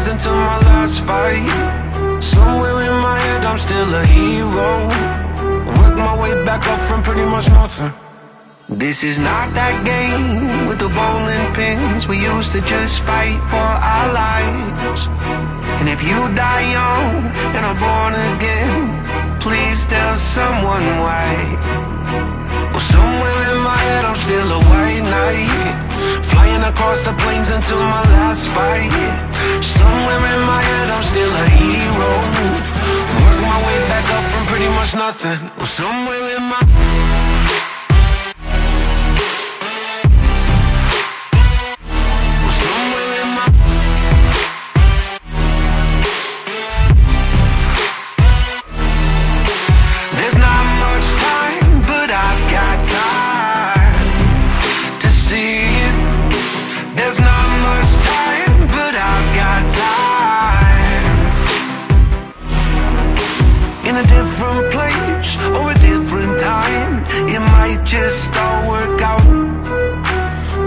into my last fight. Somewhere in my head I'm still a hero. Work my way back up from pretty much nothing. This is not that game with the bowling pins. We used to just fight for our lives. And if you die young and are born again, please tell someone why. Well, somewhere in my head I'm still a white knight, flying across the plains until my last fight. Somewhere in my head I'm still a hero. Work my way back up from pretty much nothing. Well, somewhere in my just all work out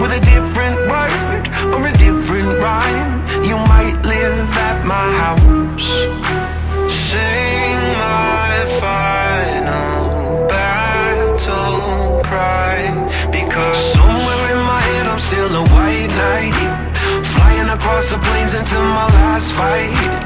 with a different word or a different rhyme. You might live at my house, sing my final battle cry, because somewhere in my head I'm still a white knight, flying across the plains into my last fight.